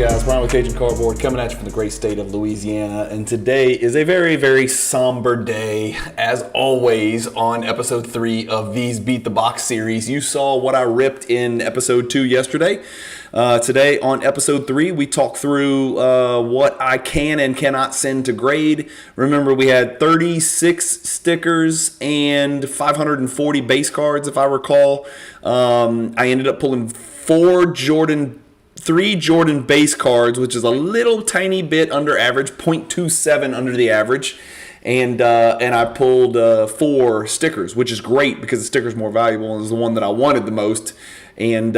Guys, Brian with Cajun Cardboard coming at you from the great state of Louisiana, and today is a very, very somber day, as always, on episode 3 of these Beat the Box series. You saw what I ripped in episode 2 yesterday. Today on episode 3, we talk through what I can and cannot send to grade. Remember, we had 36 stickers and 540 base cards, if I recall. I ended up pulling 3 Jordan base cards, which is a little tiny bit under average, 0.27 under the average. And I pulled 4 stickers, which is great because the sticker is more valuable and is the one that I wanted the most. And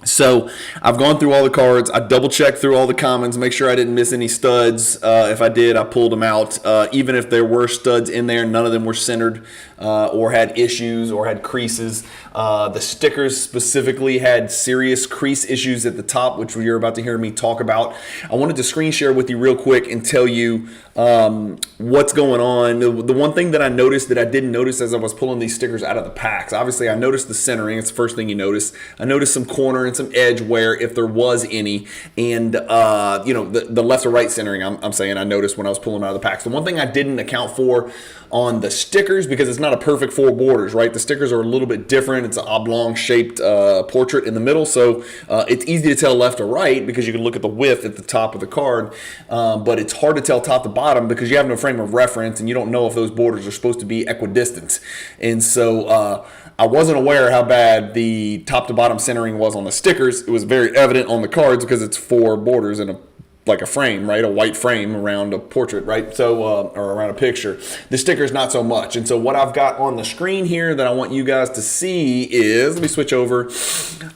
so I've gone through all the cards. I double checked through all the commons, make sure I didn't miss any studs. If I did, I pulled them out. Even if there were studs in there, none of them were centered or had issues or had creases. The stickers specifically had serious crease issues at the top, which you're about to hear me talk about. I wanted to screen share with you real quick and tell you what's going on. The one thing that I noticed that I didn't notice as I was pulling these stickers out of the packs, obviously I noticed the centering. It's the first thing you notice. I noticed some corner and some edge wear if there was any, and the left or right centering, I'm saying I noticed when I was pulling them out of the packs. The one thing I didn't account for on the stickers, because it's not a perfect 4 borders, right? The stickers are a little bit different. It's an oblong shaped portrait in the middle, so it's easy to tell left or right because you can look at the width at the top of the card, but it's hard to tell top to bottom because you have no frame of reference and you don't know if those borders are supposed to be equidistant. And so I wasn't aware how bad the top to bottom centering was on the stickers. It was very evident on the cards because it's 4 borders in like a frame, right? A white frame around a portrait, right? So, or around a picture. The stickers, not so much. And so what I've got on the screen here that I want you guys to see is, let me switch over.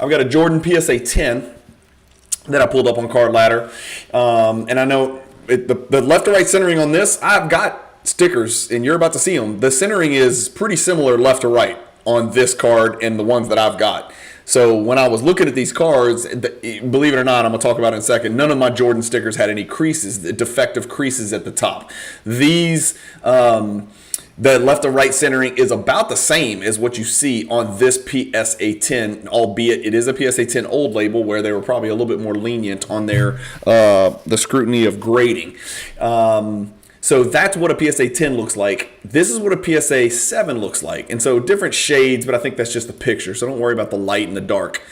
I've got a Jordan PSA 10 that I pulled up on Card Ladder. And I know the left to right centering on this, I've got stickers and you're about to see them. The centering is pretty similar left to right on this card and the ones that I've got. So when I was looking at these cards, believe it or not, I'm going to talk about it in a second, none of my Jordan stickers had any creases, defective creases at the top. These, the left to right centering is about the same as what you see on this PSA 10, albeit it is a PSA 10 old label where they were probably a little bit more lenient on their the scrutiny of grading. So that's what a PSA 10 looks like. This is what a PSA 7 looks like. And so different shades, but I think that's just the picture. So don't worry about the light and the dark.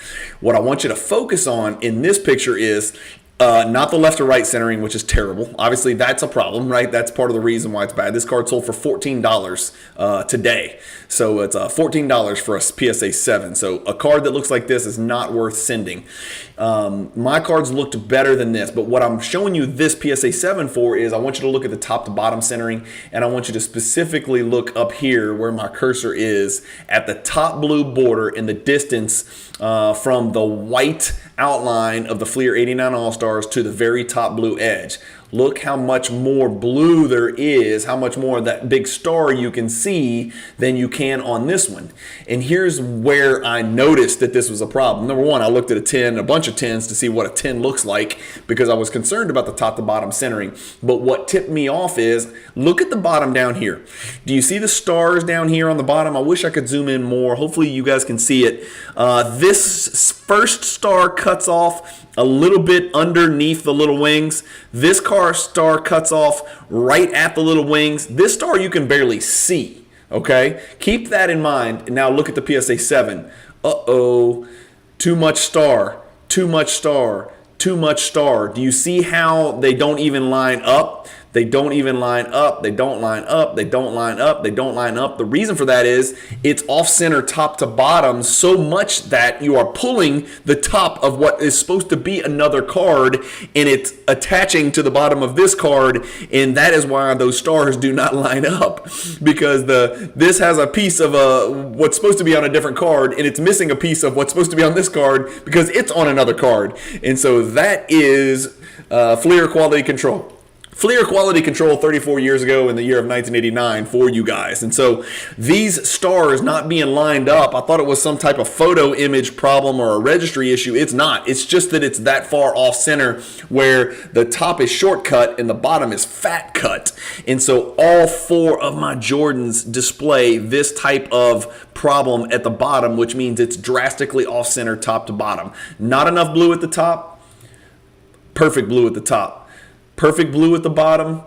What I want you to focus on in this picture is not the left to right centering, which is terrible. Obviously, that's a problem, right? That's part of the reason why it's bad. This card sold for $14 today. So it's $14 for a PSA 7. So a card that looks like this is not worth sending. My cards looked better than this, but what I'm showing you this PSA 7 for is I want you to look at the top to bottom centering, and I want you to specifically look up here where my cursor is at the top blue border in the distance from the white outline of the Fleer 89 All-Stars to the very top blue edge. Look how much more blue there is, how much more of that big star you can see than you can on this one. And here's where I noticed that this was a problem. Number one, I looked at a 10, a bunch of 10s to see what a 10 looks like because I was concerned about the top to bottom centering. But what tipped me off is, look at the bottom down here. Do you see the stars down here on the bottom? I wish I could zoom in more. Hopefully you guys can see it. This first star cuts off a little bit underneath the little wings. This star cuts off right at the little wings. This star you can barely see, okay? Keep that in mind. Now look at the PSA 7. Uh-oh, too much star, too much star, too much star. Do you see how they don't even line up? They don't even line up. They don't line up. They don't line up. They don't line up. The reason for that is it's off center top to bottom so much that you are pulling the top of what is supposed to be another card and it's attaching to the bottom of this card, and that is why those stars do not line up, because this has a piece of what's supposed to be on a different card and it's missing a piece of what's supposed to be on this card because it's on another card. And so that is Fleer quality control. Fleer quality control 34 years ago in the year of 1989 for you guys. And so these stars not being lined up, I thought it was some type of photo image problem or a registry issue. It's not. It's just that it's that far off center where the top is shortcut and the bottom is fat cut. And so all 4 of my Jordans display this type of problem at the bottom, which means it's drastically off center top to bottom. Not enough blue at the top. perfect blue at the top. Perfect blue at the bottom.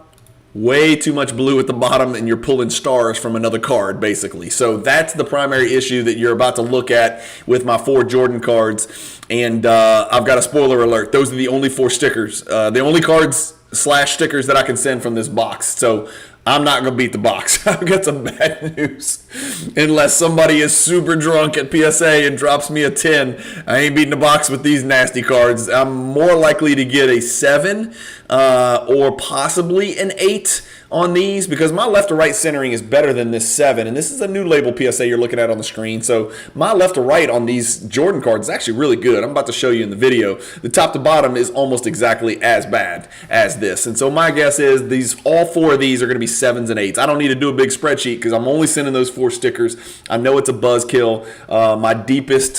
Way too much blue at the bottom, and you're pulling stars from another card, basically. So that's the primary issue that you're about to look at with my 4 Jordan cards. And I've got a spoiler alert. Those are the only 4 stickers. The only cards / stickers that I can send from this box. So I'm not going to beat the box. I've got some bad news. Unless somebody is super drunk at PSA and drops me a 10, I ain't beating the box with these nasty cards. I'm more likely to get a 7 or possibly an 8 on these, because my left to right centering is better than this 7. And this is a new label PSA you're looking at on the screen. So my left to right on these Jordan cards is actually really good. I'm about to show you in the video. The top to bottom is almost exactly as bad as this. And so my guess is all 4 of these are going to be 7s and 8s. I don't need to do a big spreadsheet because I'm only sending those 4 stickers. I know it's a buzzkill. My deepest,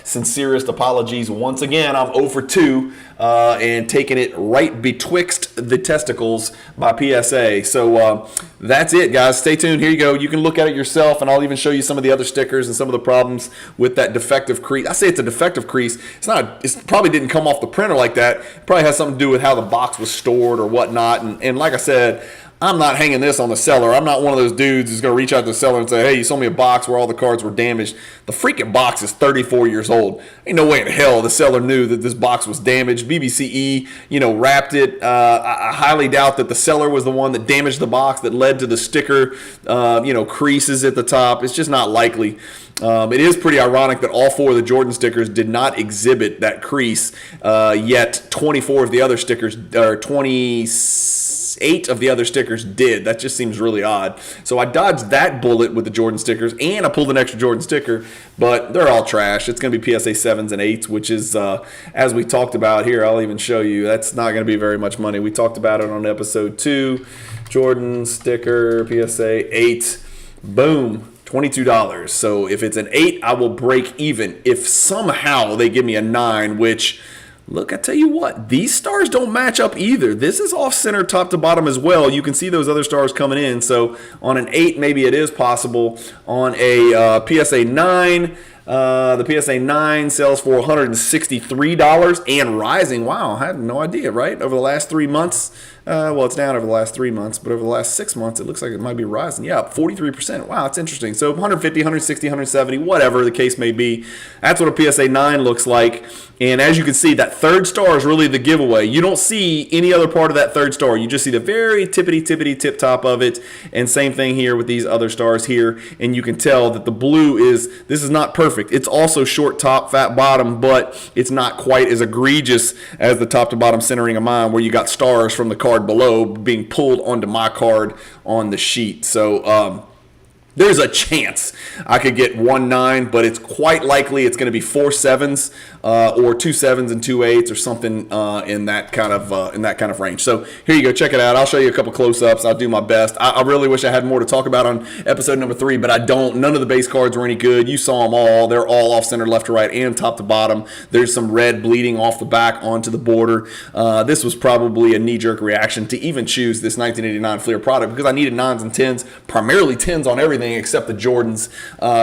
sincerest apologies. Once again, I'm 0 for 2. And taking it right betwixt the testicles by PSA. So that's it, guys. Stay tuned. Here you go. You can look at it yourself, and I'll even show you some of the other stickers and some of the problems with that defective crease. I say it's a defective crease. It probably didn't come off the printer like that. It probably has something to do with how the box was stored or whatnot. And like I said, I'm not hanging this on the seller. I'm not one of those dudes who's going to reach out to the seller and say, hey, you sold me a box where all the cards were damaged. The freaking box is 34 years old. Ain't no way in hell the seller knew that this box was damaged. BBCE, wrapped it. I highly doubt that the seller was the one that damaged the box that led to the sticker, creases at the top. It's just not likely. It is pretty ironic that all 4 of the Jordan stickers did not exhibit that crease, yet 24 of the other stickers, or 28 of the other stickers did. That just seems really odd. So I dodged that bullet with the Jordan stickers, and I pulled an extra Jordan sticker, but they're all trash. It's going to be PSA 7s and 8s, which is, as we talked about here, I'll even show you, that's not going to be very much money. We talked about it on episode 2. Jordan sticker, PSA 8, boom. $22. So if it's an 8, I will break even. If somehow they give me a 9, which, look, I tell you what, these stars don't match up either. This is off center top to bottom as well. You can see those other stars coming in. So on an 8, maybe it is possible. On a PSA 9, the PSA 9 sells for $163 and rising. Wow, I had no idea, right? Over the last 3 months, well, it's down over the last 3 months, but over the last 6 months, it looks like it might be rising. Yeah, 43%. Wow, that's interesting. So 150, 160, 170, whatever the case may be. That's what a PSA 9 looks like. And as you can see, that third star is really the giveaway. You don't see any other part of that third star. You just see the very tippity tip top of it. And same thing here with these other stars here. And you can tell that the blue this is not perfect. It's also short top, fat bottom, but it's not quite as egregious as the top to bottom centering of mine, where you got stars from the card below being pulled onto my card on the sheet. So there's a chance I could get 1 9, but it's quite likely it's going to be 4 7s or 2 7s and 2 8s or something in that kind of range. So here you go, check it out. I'll show you a couple close-ups. I'll do my best. I really wish I had more to talk about on episode number 3, but I don't. None of the base cards were any good. You saw them all. They're all off center, left to right, and top to bottom. There's some red bleeding off the back onto the border. This was probably a knee-jerk reaction to even choose this 1989 Fleer product because I needed 9s and 10s, primarily 10s on everything except the Jordans.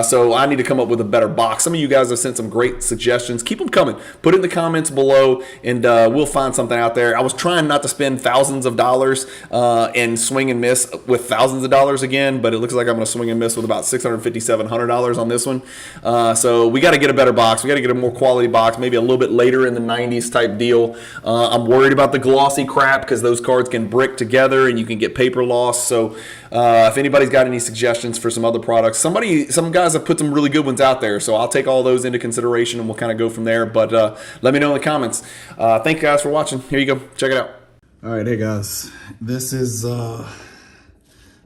So I need to come up with a better box. Some of you guys have sent some great suggestions. Keep them coming. Put it in the comments below, and we'll find something out there. I was trying not to spend thousands of dollars and swing and miss with thousands of dollars again, but it looks like I'm going to swing and miss with about $650, $700 on this one. So we got to get a better box. We got to get a more quality box, maybe a little bit later in the 90s type deal. I'm worried about the glossy crap because those cards can brick together and you can get paper loss. So if anybody's got any suggestions for some other products, some guys have put some really good ones out there, so I'll take all those into consideration and we'll kind of go from there. But let me know in the comments. Thank you guys for watching. Here you go, check it out. All right, hey guys, this is going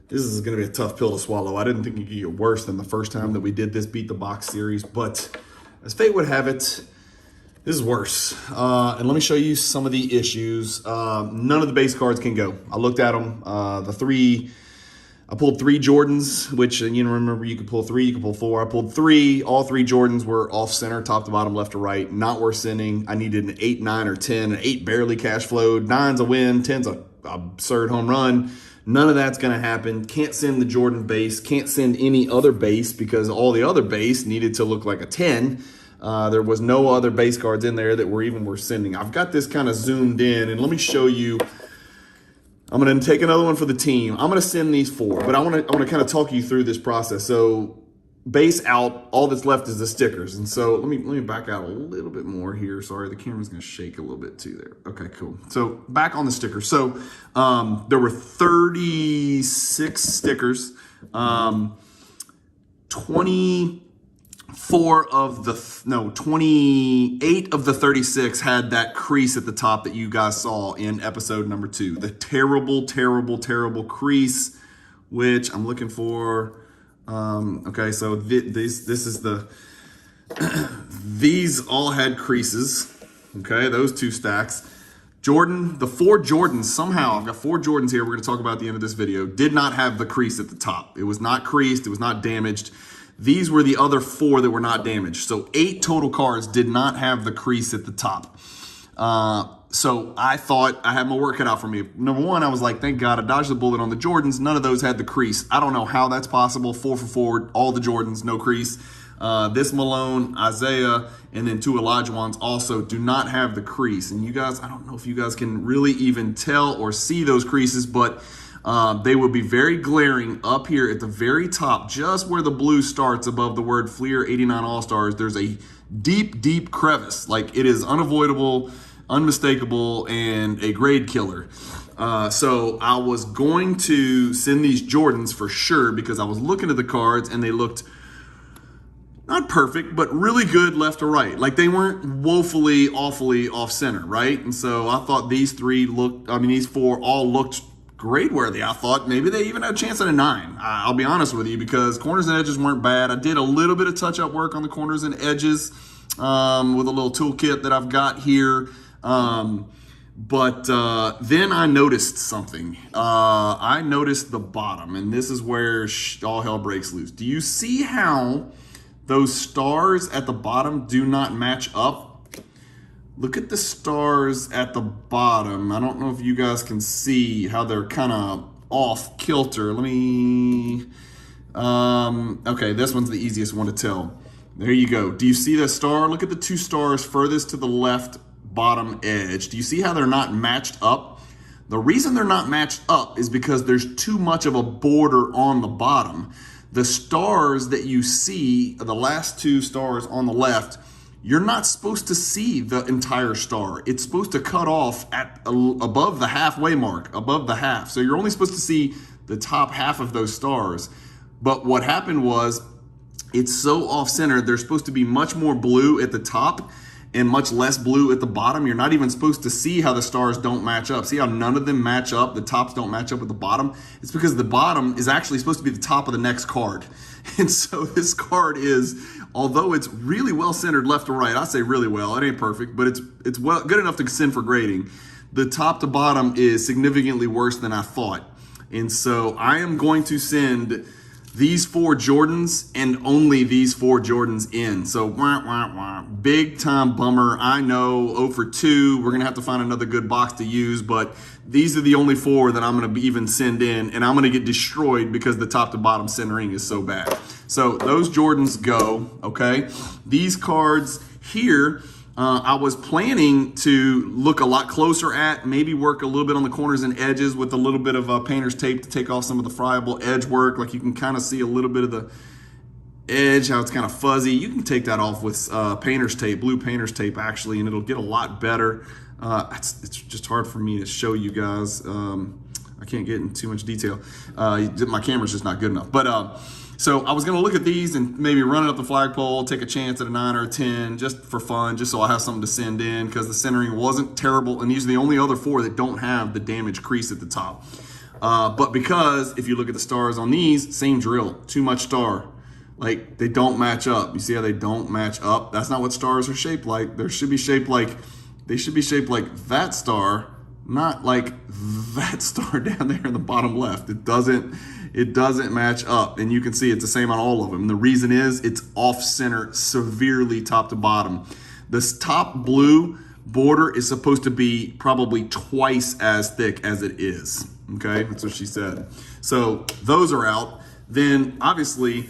to be a tough pill to swallow. I didn't think it could get worse than the first time that we did this Beat the Box series, but as fate would have it, this is worse. And let me show you some of the issues. None of the base cards can go. I looked at them. I pulled 3 Jordans, which, remember, you could pull 3, you could pull 4. I pulled 3. All 3 Jordans were off center, top to bottom, left to right. Not worth sending. I needed an 8, 9, or 10. An 8 barely cash flowed. 9's a win. 10's a absurd home run. None of that's going to happen. Can't send the Jordan base. Can't send any other base because all the other base needed to look like a 10. There was no other base cards in there that were even worth sending. I've got this kind of zoomed in, and let me show you. I'm going to take another one for the team. I'm going to send these 4, but I want to kind of talk you through this process. So base out, all that's left is the stickers. And so let me back out a little bit more here. Sorry, the camera's going to shake a little bit too there. Okay, cool. So back on the stickers. So there were 36 stickers. 28 of the 36 had that crease at the top that you guys saw in episode number 2. The terrible, terrible, terrible crease, which I'm looking for. Okay, so this is the, these all had creases. Okay, those 2 stacks. Jordan, the 4 Jordans, somehow, I've got 4 Jordans here we're going to talk about at the end of this video, did not have the crease at the top. It was not creased, it was not damaged. These were the other 4 that were not damaged. So 8 total cards did not have the crease at the top. So I thought I had my work cut out for me. Number 1, I was like, thank God I dodged the bullet on the Jordans. None of those had the crease. I don't know how that's possible. 4 for 4, all the Jordans, no crease. This Malone, Isaiah, and then 2 Olajuwons also do not have the crease. And you guys, I don't know if you guys can really even tell or see those creases, but they will be very glaring up here at the very top, just where the blue starts above the word Fleer 89 All-Stars. There's a deep, deep crevice. Like, it is unavoidable, unmistakable, and a grade killer. So I was going to send these Jordans for sure because I was looking at the cards and they looked not perfect, but really good left to right. Like, they weren't woefully, awfully off center, right? And so I thought these 4 all looked grade-worthy. I thought maybe they even had a chance at a 9. I'll be honest with you, because corners and edges weren't bad. I did a little bit of touch-up work on the corners and edges with a little toolkit that I've got here. But then I noticed something. I noticed the bottom, and this is where all hell breaks loose. Do you see how those stars at the bottom do not match up? Look at the stars at the bottom. I don't know if you guys can see how they're kind of off kilter. Let me, okay, this one's the easiest one to tell. There you go. Do you see the star? Look at the 2 stars furthest to the left bottom edge. Do you see how they're not matched up? The reason they're not matched up is because there's too much of a border on the bottom. The stars that you see, the last 2 stars on the left, you're not supposed to see the entire star. It's supposed to cut off at above the halfway mark, above the half. So you're only supposed to see the top half of those stars. But what happened was, it's so off-center, there's supposed to be much more blue at the top and much less blue at the bottom. You're not even supposed to see how the stars don't match up. See how none of them match up? The tops don't match up with the bottom? It's because the bottom is actually supposed to be the top of the next card. And so this card is, although it's really well centered left to right, I say really well, it ain't perfect, but it's well good enough to send for grading. The top to bottom is significantly worse than I thought. And so I am going to send these 4 Jordans and only these 4 Jordans in. So big time bummer. I know 0 for 2. We're gonna have to find another good box to use, but these are the only 4 that I'm gonna even send in, and I'm gonna get destroyed because the top to bottom centering is so bad. So those Jordans go, okay? These cards here, I was planning to look a lot closer at, maybe work a little bit on the corners and edges with a little bit of painter's tape to take off some of the friable edge work. Like, you can kind of see a little bit of the edge, how it's kind of fuzzy. You can take that off with painter's tape, blue painter's tape actually, and it'll get a lot better. It's just hard for me to show you guys. I can't get into too much detail. My camera's just not good enough. But so I was going to look at these and maybe run it up the flagpole, take a chance at a 9 or a 10 just for fun, just so I have something to send in, because the centering wasn't terrible. And these are the only other 4 that don't have the damaged crease at the top. But because if you look at the stars on these, same drill, too much star. Like, they don't match up. You see how they don't match up? That's not what stars are shaped like. They should be shaped like that star, not like that star down there in the bottom left. It doesn't match up, and you can see it's the same on all of them. And the reason is it's off center severely top to bottom. This top blue border is supposed to be probably twice as thick as it is. Okay, that's what she said. So those are out. Then obviously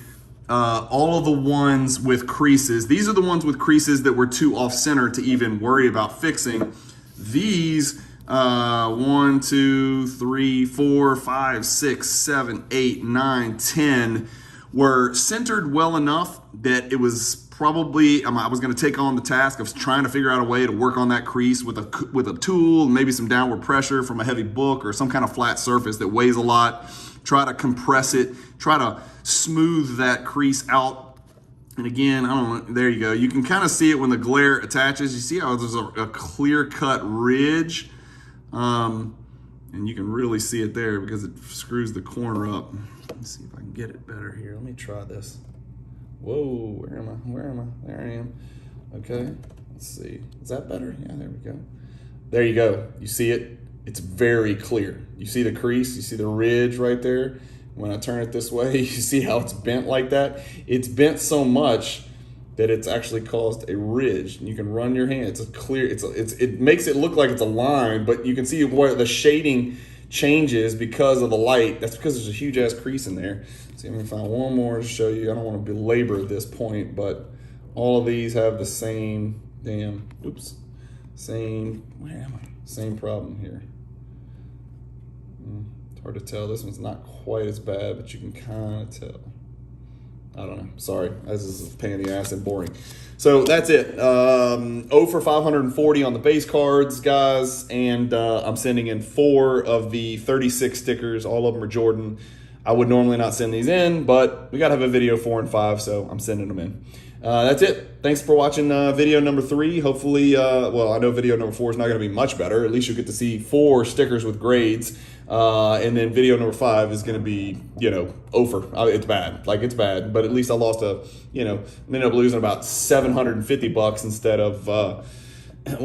all of the ones with creases. These are the ones with creases that were too off center to even worry about fixing. These 1, 2, 3, 4, 5, 6, 7, 8, 9, 10 were centered well enough that it was probably, I was going to take on the task of trying to figure out a way to work on that crease with a tool, maybe some downward pressure from a heavy book or some kind of flat surface that weighs a lot. Try to compress it, try to smooth that crease out. And again, I don't know, there you go. You can kind of see it when the glare attaches. You see how there's a clear-cut ridge? And you can really see it there because it screws the corner up. Let's see if I can get it better here. Let me try this. Whoa, where am I? There I am. Okay, let's see. Is that better? Yeah, there we go. There you go. You see it? It's very clear. You see the crease, you see the ridge right there. When I turn it this way, you see how it's bent like that? It's bent so much that it's actually caused a ridge. And you can run your hand. It's a clear, it makes it look like it's a line, but you can see where the shading changes because of the light. That's because there's a huge ass crease in there. See, I'm gonna find one more to show you. I don't want to belabor this point, but all of these have the same same problem here. It's hard to tell. This one's not quite as bad, but you can kind of tell. I don't know. Sorry, this is a pain in the ass and boring. So that's it. 0 for 540 on the base cards, guys, and I'm sending in 4 of the 36 stickers. All of them are Jordan. I would normally not send these in, but we got to have a video 4 and 5, so I'm sending them in. That's it. Thanks for watching video number 3. Hopefully, well, I know video number 4 is not going to be much better. At least you'll get to see 4 stickers with grades. And then video number 5 is going to be, over. It's bad. Like, it's bad. But at least I lost ended up losing about $750 instead of, well,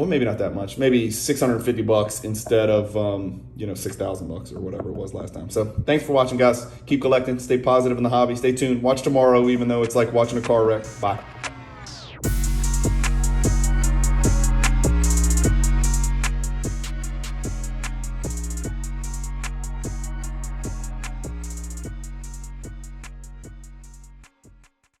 maybe not that much. Maybe $650 instead of, $6,000 or whatever it was last time. So thanks for watching, guys. Keep collecting. Stay positive in the hobby. Stay tuned. Watch tomorrow, even though it's like watching a car wreck. Bye.